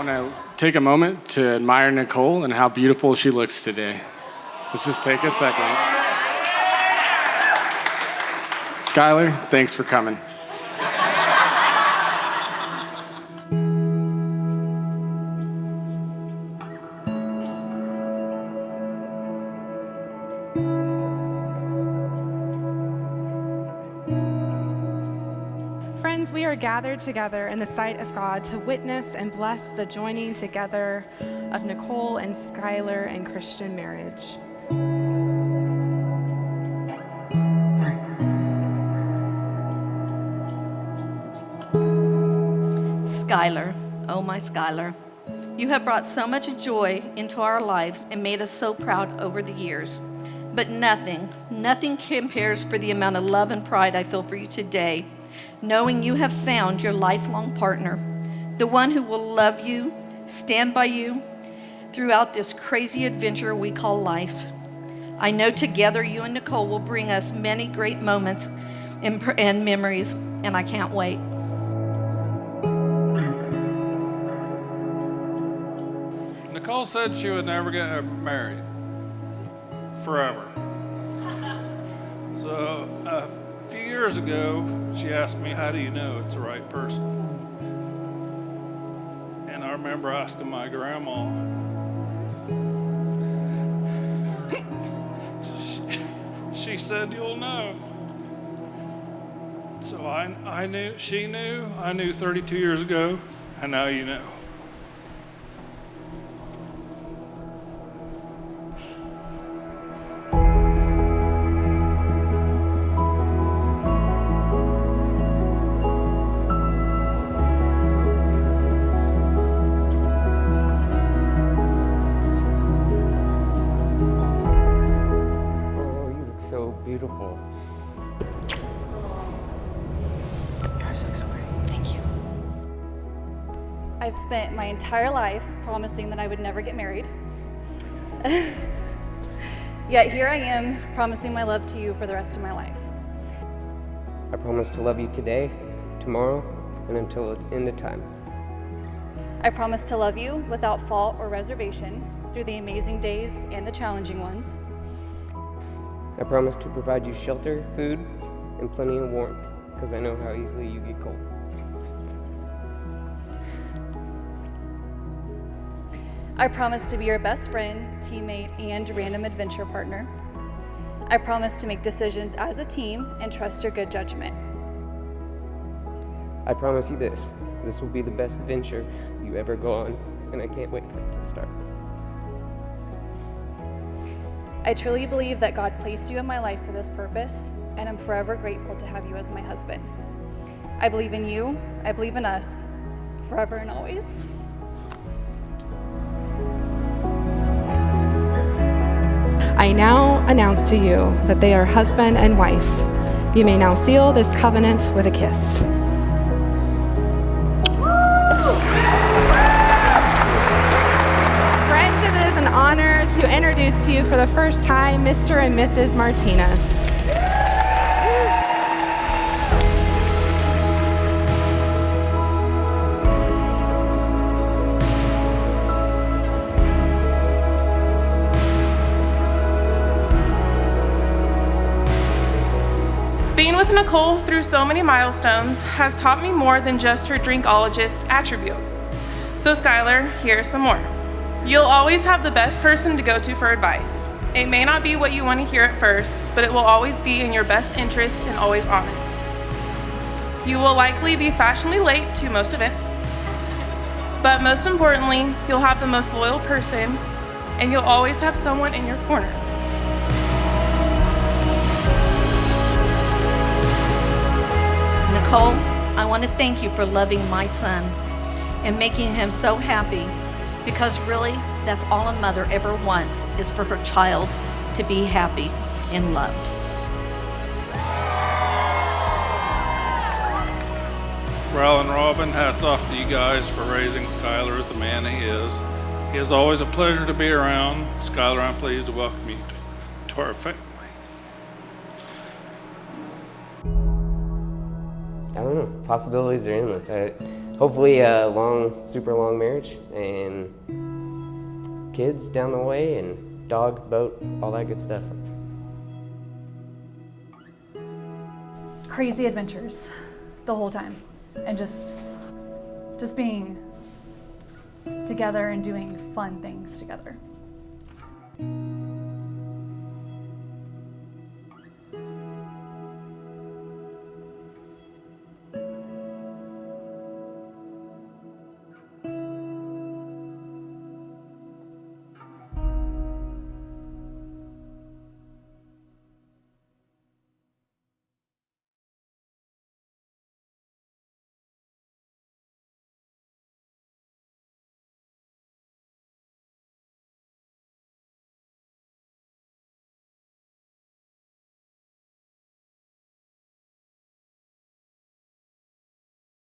want to take a moment to admire Nicole and how beautiful she looks today. Let's just take a second. Skyler, thanks for coming. Friends, we are gathered together in the sight of God to witness and bless the joining together of Nicole and Skyler and Christian marriage. Skyler, oh my Skyler, you have brought so much joy into our lives and made us so proud over the years. But nothing compares for the amount of love and pride I feel for you today, knowing you have found your lifelong partner, the one who will love you, stand by you throughout this crazy adventure we call life. I know together you and Nicole will bring us many great moments and memories, and I can't wait. Nicole said she would never get married. Forever. So a few years ago, she asked me, how do you know it's the right person? And I remember asking my grandma. She said, you'll know. So I knew, she knew, I knew 32 years ago, and now you know. Beautiful. Yours looks so great. Thank you. I've spent my entire life promising that I would never get married. Yet here I am promising my love to you for the rest of my life. I promise to love you today, tomorrow, and until the end of time. I promise to love you without fault or reservation through the amazing days and the challenging ones. I promise to provide you shelter, food, and plenty of warmth, because I know how easily you get cold. I promise to be your best friend, teammate, and random adventure partner. I promise to make decisions as a team and trust your good judgment. I promise you this. This will be the best adventure you ever go on, and I can't wait for it to start. I truly believe that God placed you in my life for this purpose, and I'm forever grateful to have you as my husband. I believe in you, I believe in us, forever and always. I now announce to you that they are husband and wife. You may now seal this covenant with a kiss. Friends, it is an honor to introduce to you for the first time Mr. and Mrs. Martinez. Being with Nicole through so many milestones has taught me more than just her drinkologist attribute. So Skyler, here's some more. You'll always have the best person to go to for advice. It may not be what you want to hear at first, but it will always be in your best interest and always honest. You will likely be fashionably late to most events, but most importantly, you'll have the most loyal person, and you'll always have someone in your corner. Nicole, I want to thank you for loving my son and making him so happy, because really, that's all a mother ever wants, is for her child to be happy and loved. Ral and Robin, hats off to you guys for raising Skyler as the man he is. He is always a pleasure to be around. Skyler, I'm pleased to welcome you to our family. I don't know, possibilities are endless. hopefully a super long marriage and kids down the way and dog, boat, all that good stuff. Crazy adventures the whole time, and just being together and doing fun things together.